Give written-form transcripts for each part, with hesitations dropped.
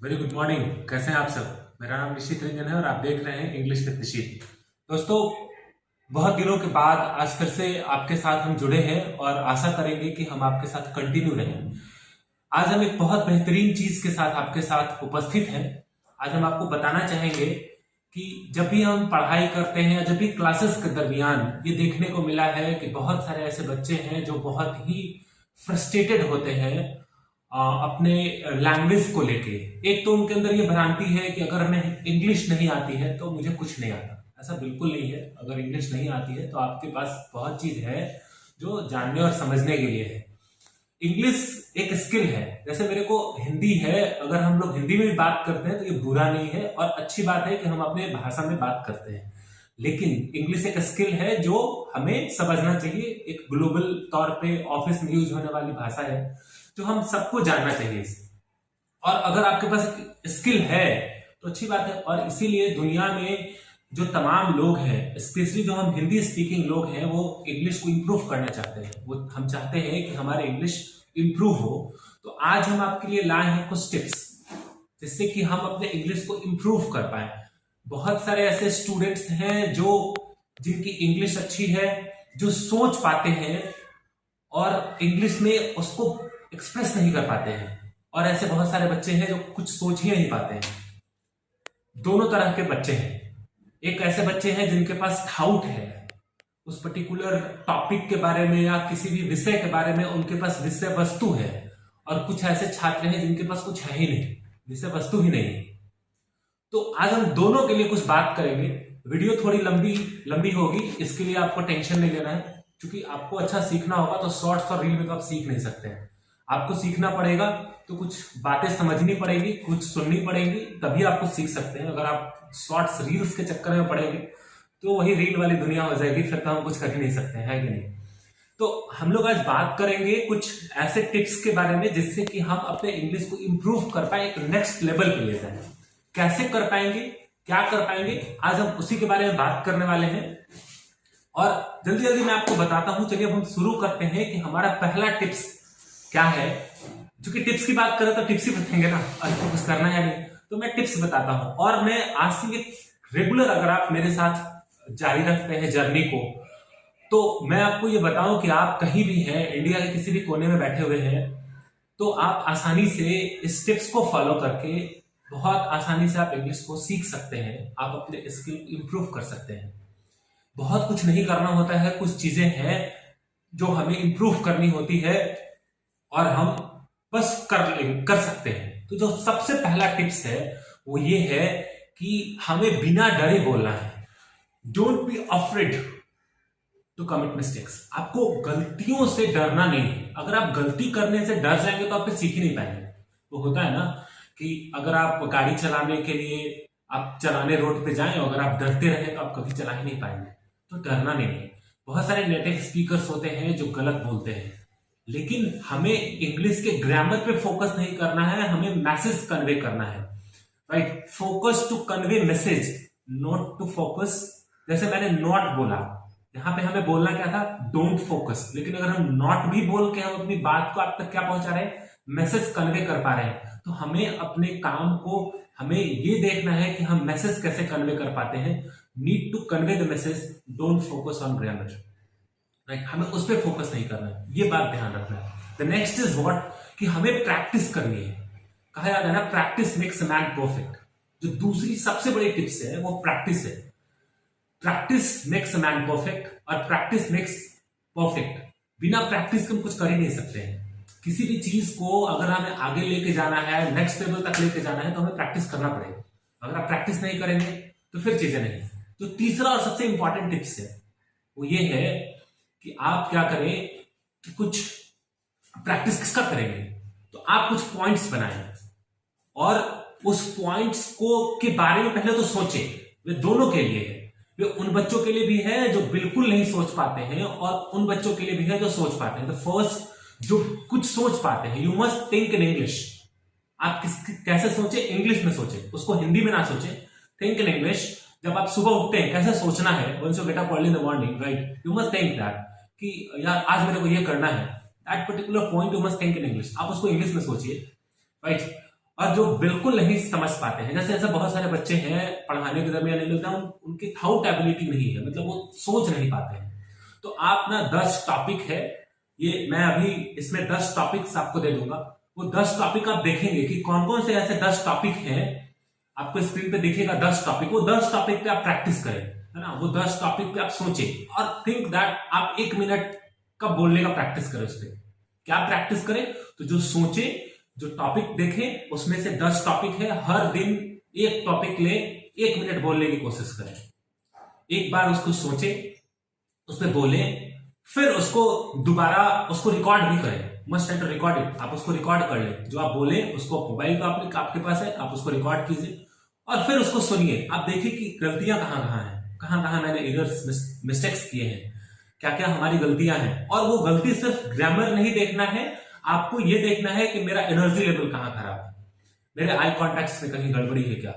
Very good morning. कैसे हैं आप सब? मेरा नाम निशित रंजन है और आप देख रहे हैं इंग्लिश विद निशित। दोस्तों, बहुत दिनों के बाद आज फिर से आपके साथ हम जुड़े हैं और आशा करेंगे कि हम आपके साथ कंटिन्यू रहें। आज हम एक बहुत बेहतरीन चीज के साथ आपके साथ उपस्थित हैं। आज हम आपको बताना चाहेंगे कि जब भी हम पढ़ाई करते हैं या जब भी क्लासेस के दरमियान ये देखने को मिला है कि बहुत सारे ऐसे बच्चे हैं जो बहुत ही फ्रस्ट्रेटेड होते हैं अपने लैंग्वेज को लेके। एक तो उनके अंदर ये भ्रांति है कि अगर हमें इंग्लिश नहीं आती है तो मुझे कुछ नहीं आता। ऐसा बिल्कुल नहीं है। अगर इंग्लिश नहीं आती है तो आपके पास बहुत चीज है जो जानने और समझने के लिए है। इंग्लिश एक स्किल है। जैसे मेरे को हिंदी है, अगर हम लोग हिंदी में भी बात करते हैं तो ये बुरा नहीं है और अच्छी बात है कि हम अपने भाषा में बात करते हैं। लेकिन इंग्लिश एक स्किल है जो हमें समझना चाहिए। एक ग्लोबल तौर पे ऑफिस में यूज होने वाली भाषा है जो हम सबको जानना चाहिए इसे। और अगर आपके पास स्किल है तो अच्छी बात है। और इसीलिए दुनिया में जो तमाम लोग हैं, स्पेशली जो हम हिंदी स्पीकिंग लोग हैं, वो इंग्लिश को इम्प्रूव करना चाहते हैं। वो हम चाहते हैं कि हमारे इंग्लिश इम्प्रूव हो। तो आज हम आपके लिए लाए हैं कुछ टिप्स जिससे कि हम अपने इंग्लिश को इम्प्रूव कर पाए। बहुत सारे ऐसे स्टूडेंट्स हैं जो जिनकी इंग्लिश अच्छी है, जो सोच पाते हैं और इंग्लिश में उसको एक्सप्रेस नहीं कर पाते हैं। और ऐसे बहुत सारे बच्चे हैं जो कुछ सोच ही नहीं पाते हैं। दोनों तरह के बच्चे हैं। एक ऐसे बच्चे हैं जिनके पास डाउट है उस पर्टिकुलर टॉपिक के बारे में या किसी भी विषय के बारे में, उनके पास विषय वस्तु है। और कुछ ऐसे छात्र हैं जिनके पास कुछ है ही नहीं, विषय वस्तु ही नहीं है। तो आज हम दोनों के लिए कुछ बात करेंगे। वीडियो थोड़ी लंबी लंबी होगी, इसके लिए आपको टेंशन नहीं लेना है। क्योंकि आपको अच्छा सीखना होगा तो शॉर्ट्स और रील में तो आप सीख नहीं सकते हैं। आपको सीखना पड़ेगा तो कुछ बातें समझनी पड़ेगी, कुछ सुननी पड़ेगी, तभी आपको सीख सकते हैं। अगर आप शॉर्ट्स रील्स के चक्कर में पड़ेंगे तो वही रील वाली दुनिया हो जाएगी, फिर तो हम कुछ कर ही नहीं सकते हैं, कि नहीं? तो हम लोग आज बात करेंगे कुछ ऐसे टिप्स के बारे में जिससे कि हम अपने इंग्लिश को इंप्रूव कर पाए, एक नेक्स्ट लेवल पे ले जाए। कैसे कर पाएंगे, क्या कर पाएंगे, आज हम उसी के बारे में बात करने वाले हैं। और जल्दी जल्दी मैं आपको बताता हूं। चलिए अब हम शुरू करते हैं कि हमारा पहला टिप्स क्या है। क्योंकि टिप्स की बात करें तो टिप्स ही बताएंगे ना, आपको कुछ करना है नहीं। तो मैं टिप्स बताता हूं। और मैं आज से रेगुलर अगर आप मेरे साथ जारी रखते हैं जर्नी को, तो मैं आपको ये बताऊं कि आप कहीं भी हैं, इंडिया के किसी भी कोने में बैठे हुए हैं, तो आप आसानी से इस टिप्स को फॉलो करके बहुत आसानी से आप इंग्लिश को सीख सकते हैं। आप अपने स्किल इंप्रूव कर सकते हैं। बहुत कुछ नहीं करना होता है, कुछ चीजें हैं जो हमें इंप्रूव करनी होती है और हम बस कर सकते हैं। तो जो सबसे पहला टिप्स है वो ये है कि हमें बिना डरे बोलना है। Don't be afraid to commit mistakes. आपको गलतियों से डरना नहीं है। अगर आप गलती करने से डर जाएंगे तो आप फिर सीख ही नहीं पाएंगे। तो होता है ना कि अगर आप गाड़ी चलाने के लिए आप चलाने रोड पे जाएं और अगर आप डरते रहे तो आप कभी चला ही नहीं पाएंगे। तो डरना नहीं है। बहुत सारे नेटिव स्पीकर्स होते हैं जो गलत बोलते हैं, लेकिन हमें इंग्लिश के ग्रामर पे फोकस नहीं करना है, हमें मैसेज कन्वे करना है। Right? Focus to convey message, not to focus. जैसे मैंने नॉट बोला, यहां पे हमें बोलना क्या था? Don't focus. लेकिन अगर हम नॉट भी बोल के हम अपनी बात को आप तक क्या पहुंचा रहे हैं? मैसेज कन्वे कर पा रहे हैं। तो हमें अपने काम को हमें ये देखना है कि हम मैसेज कैसे कन्वे कर पाते हैं। Need to convey the message, don't focus on grammar. Right? हमें उस पर फोकस नहीं करना है, ये बात ध्यान रखना है। द नेक्स्ट इज व्हाट, कि हमें प्रैक्टिस करनी है। कहा जाता है ना, practice makes a man perfect. जो दूसरी सबसे बड़ी टिप्स है वो प्रैक्टिस है। Practice makes a man perfect और प्रैक्टिस मेक्स परफेक्ट। बिना प्रैक्टिस के हम कुछ कर ही नहीं सकते हैं। किसी भी चीज को अगर हमें आगे लेके जाना है, नेक्स्ट लेवल तक लेके जाना है, तो हमें प्रैक्टिस करना पड़ेगा। अगर आप प्रैक्टिस नहीं करेंगे तो फिर चीजें नहीं। तो तीसरा और सबसे इंपॉर्टेंट टिप्स है वो ये है कि आप क्या करें कि कुछ प्रैक्टिस किसका करेंगे, तो आप कुछ पॉइंट्स बनाएं और उस पॉइंट्स को के बारे में पहले तो सोचें। वे दोनों के लिए है। वे उन बच्चों के लिए भी है जो बिल्कुल नहीं सोच पाते हैं और उन बच्चों के लिए भी है जो सोच पाते हैं। तो फर्स्ट, जो कुछ सोच पाते हैं, you must think in English. आप कैसे सोचे? इंग्लिश में सोचे, उसको हिंदी में ना सोचे। Think in English. जब आप सुबह उठते हैं कैसे सोचना है? Once you get up early in the morning, right, you must think that कि यार आज मेरे को ये करना है। That particular point you must think in English. आप उसको इंग्लिश में सोचिए, राइट। और जो बिल्कुल नहीं समझ पाते हैं, जैसे ऐसे बहुत सारे बच्चे हैं पढ़ाने के दरमियान नहीं मिलता, उनकी थाउट एबिलिटी नहीं है, मतलब वो सोच नहीं पाते हैं। तो आप ना 10 टॉपिक है, ये मैं अभी इसमें 10 टॉपिक्स आपको दे दूंगा। वो 10 टॉपिक आप देखेंगे कि कौन कौन से ऐसे 10 टॉपिक हैं, आपको स्क्रीन पे दिखेगा 10 टॉपिक। वो 10 टॉपिक पे आप प्रैक्टिस करें, है ना। वो 10 टॉपिक पे आप सोचें और थिंक दैट आप 1 मिनट का बोलने का प्रैक्टिस करें। उस पर क्या प्रैक्टिस करें, तो जो सोचे, जो टॉपिक देखें, उसमें से 10 टॉपिक है, हर दिन एक टॉपिक ले, 1 मिनट बोलने की कोशिश करें। एक बार उसको सोचे, उस पर बोले, फिर उसको दोबारा उसको रिकॉर्ड भी करें। मस्ट एंड रिकॉर्ड इट, आप उसको रिकॉर्ड कर लें। जो आप बोले उसको मोबाइल पे आपके पास है, आप उसको रिकॉर्ड कीजिए और फिर उसको सुनिए। आप देखिए कि गलतियां कहाँ कहाँ हैं, कहाँ कहाँ मैंने एरर्स मिस्टेक्स किए हैं, क्या क्या हमारी गलतियां हैं। और वो गलती सिर्फ ग्रामर नहीं देखना है, आपको ये देखना है कि मेरा एनर्जी लेवल कहाँ खराब है, मेरे आई कॉन्टेक्ट में कहीं गड़बड़ी है क्या,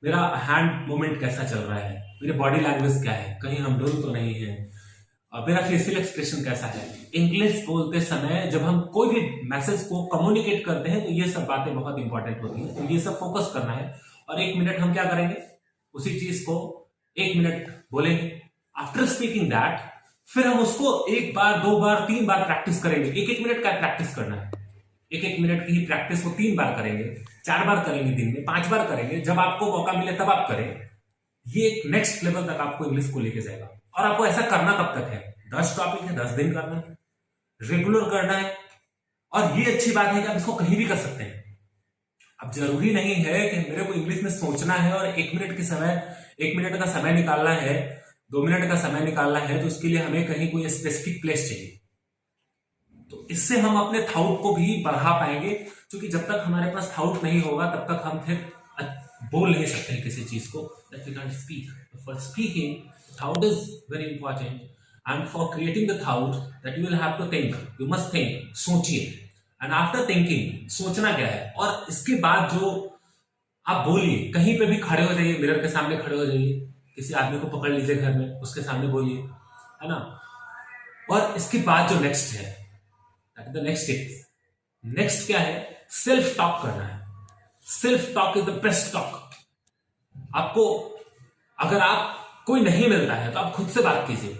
मेरा हैंड मूवमेंट कैसा चल रहा है, मेरी बॉडी लैंग्वेज क्या है, कहीं हम डर तो नहीं है, मेरा फेशियल एक्सप्रेशन कैसा है। इंग्लिश बोलते समय जब हम कोई भी मैसेज को कम्युनिकेट करते हैं तो ये सब बातें बहुत इंपॉर्टेंट होती हैं। तो ये सब फोकस करना है और 1 मिनट हम क्या करेंगे, उसी चीज को 1 मिनट बोलेंगे। आफ्टर स्पीकिंग दैट फिर हम उसको 1 बार 2 बार 3 बार प्रैक्टिस करेंगे। 1 मिनट का प्रैक्टिस करना है, 1 मिनट की ही प्रैक्टिस को 3 बार करेंगे, 4 बार करेंगे, दिन में 5 बार करेंगे। जब आपको मौका मिले तब आप करें। ये एक नेक्स्ट लेवल तक आपको इंग्लिश को लेके जाएगा। और आपको ऐसा करना कब तक है, 10 टॉपिक है, 10 दिन करना है, रेगुलर करना है। और ये अच्छी बात है कि आप इसको कहीं भी कर सकते हैं। अब जरूरी नहीं है कि मेरे को इंग्लिश में सोचना है और 1 मिनट का समय निकालना है, 2 मिनट का समय निकालना है, तो उसके लिए हमें कहीं कोई स्पेसिफिक प्लेस चाहिए। तो इससे हम अपने थाउट को भी बढ़ा पाएंगे, क्योंकि जब तक हमारे पास थाउट नहीं होगा तब तक हम फिर बोल नहीं सकते हैं किसी चीज को, that we can't speak. For speaking, thought is very important, and for creating the thought, that you will have to think. You must think. सोचिए, and after thinking, सोचना क्या है, और इसके बाद जो आप बोलिए, कहीं पे भी खड़े हो जाइए, मिरर के सामने खड़े हो जाइए, किसी आदमी को पकड़ लीजिए घर में, उसके सामने बोलिए, है ना। और इसके बाद जो नेक्स्ट है, that is the next step. Next क्या है, सेल्फ टॉक करना है। Self talk is the best talk. आपको अगर आप कोई नहीं मिलता है तो आप खुद से बात कीजिए,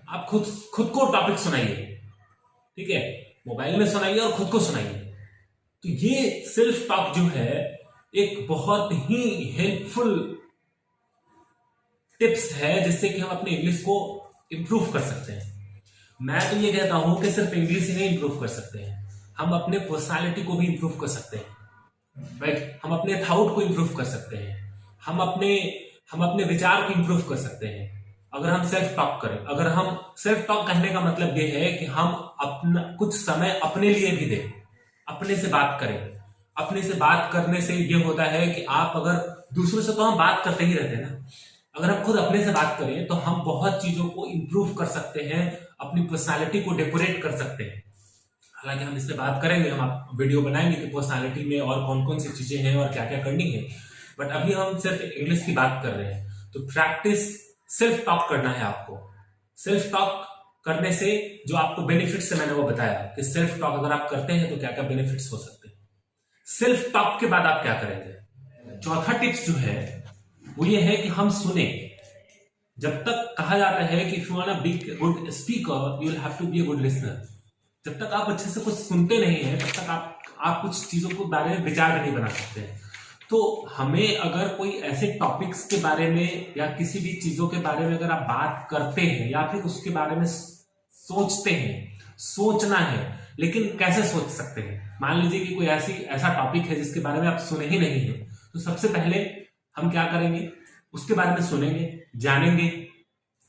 आप खुद को टॉपिक सुनाइए, ठीक है, मोबाइल में सुनाइए और खुद को सुनाइए। तो ये सेल्फ टॉक जो है एक बहुत ही हेल्पफुल टिप्स है, जिससे कि हम अपने इंग्लिश को इंप्रूव कर सकते हैं। मैं तो ये कहता हूं कि सिर्फ इंग्लिश ही नहीं इंप्रूव कर सकते हैं, हम अपने पर्सनालिटी को भी इंप्रूव कर सकते हैं, राइट। हम अपने थाउट को इंप्रूव कर सकते हैं, हम अपने विचार को इंप्रूव कर सकते हैं अगर हम सेल्फ टॉक करें। अगर हम सेल्फ टॉक कहने का मतलब ये है कि हम अपना कुछ समय अपने लिए भी दें, अपने से बात करें। अपने से बात करने से ये होता है कि आप अगर दूसरों से, तो हम बात करते ही रहते हैं ना, अगर हम खुद अपने से बात करें तो हम बहुत चीजों को इंप्रूव कर सकते हैं, अपनी पर्सनालिटी को डेकोरेट कर सकते हैं। हालांकि हम इस पे बात करेंगे, हम वीडियो बनाएंगे कि पर्सनालिटी में और कौन कौन सी चीजें हैं और क्या क्या करनी है, बट अभी हम सिर्फ इंग्लिश की बात कर रहे हैं। तो प्रैक्टिस सेल्फ टॉक करना है आपको। सेल्फ टॉक करने से जो आपको बेनिफिट्स है, मैंने वो बताया कि सेल्फ टॉक अगर आप करते हैं तो क्या क्या बेनिफिट्स हो सकते हैं। सेल्फ टॉक के बाद आप क्या करेंगे, चौथा टिप्स जो है वो ये है कि हम सुने। जब तक कहा जाता है कि if you want to be a good speaker you will have to be a good listener. जब तक आप अच्छे से कुछ सुनते नहीं हैं तब तक आप कुछ चीजों के बारे में विचार नहीं बना सकते हैं। तो हमें अगर कोई ऐसे टॉपिक्स के बारे में या किसी भी चीजों के बारे में अगर आप बात करते हैं या फिर उसके बारे में सोचते हैं, सोचना है, लेकिन कैसे सोच सकते हैं। मान लीजिए कि कोई ऐसा टॉपिक है जिसके बारे में आप सुने ही नहीं है, तो सबसे पहले हम क्या करेंगे, उसके बारे में सुनेंगे, जानेंगे,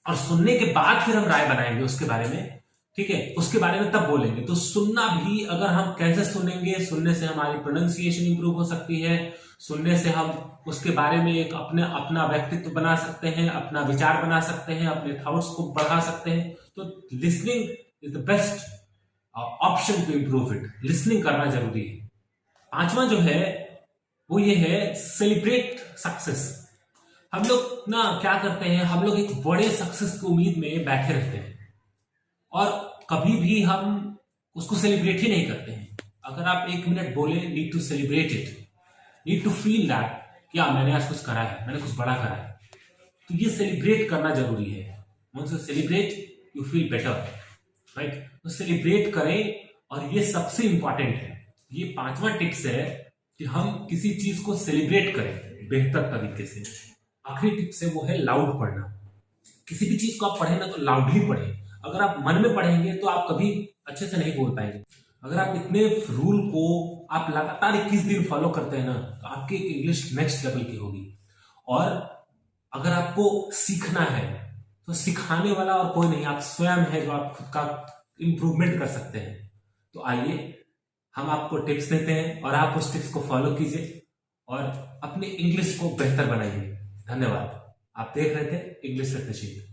और सुनने के बाद फिर हम राय बनाएंगे उसके बारे में, ठीक है, उसके बारे में तब बोलेंगे। तो सुनना भी अगर हम कैसे सुनेंगे, सुनने से हमारी प्रोनाउंसिएशन इंप्रूव हो सकती है, सुनने से हम उसके बारे में एक अपना व्यक्तित्व बना सकते हैं, अपना विचार बना सकते हैं, अपने थॉट्स को बढ़ा सकते हैं। तो listening is the best option to improve it. Listening करना जरूरी है। पांचवा जो है वो ये है सेलिब्रेट सक्सेस। हम लोग ना क्या करते हैं, हम लोग एक बड़े सक्सेस की उम्मीद में बैठे रहते हैं और कभी भी हम उसको सेलिब्रेट ही नहीं करते हैं। अगर आप 1 मिनट बोले need to celebrate it, need to feel that कि हाँ मैंने आज कुछ करा है, मैंने कुछ बड़ा करा है। तो ये सेलिब्रेट करना जरूरी है। Once you celebrate you feel better, right. तो सेलिब्रेट करें, और ये सबसे इंपॉर्टेंट है। ये 5वां टिप्स है कि हम किसी चीज को सेलिब्रेट करें बेहतर तरीके से। आखिरी टिप्स है वो है लाउड पढ़ना। किसी भी चीज को आप पढ़े ना तो लाउडली पढ़ें। अगर आप मन में पढ़ेंगे तो आप कभी अच्छे से नहीं बोल पाएंगे। अगर आप इतने रूल को आप लगातार 21 दिन फॉलो करते हैं ना, तो आपकी इंग्लिश नेक्स्ट लेवल की होगी। और अगर आपको सीखना है तो सिखाने वाला और कोई नहीं, आप स्वयं है जो आप खुद का इंप्रूवमेंट कर सकते हैं। तो आइए हम आपको टिप्स देते हैं और आप उस टिप्स को फॉलो कीजिए और अपनी इंग्लिश को बेहतर बनाइए। धन्यवाद। आप देख रहे थे इंग्लिश विद निशित।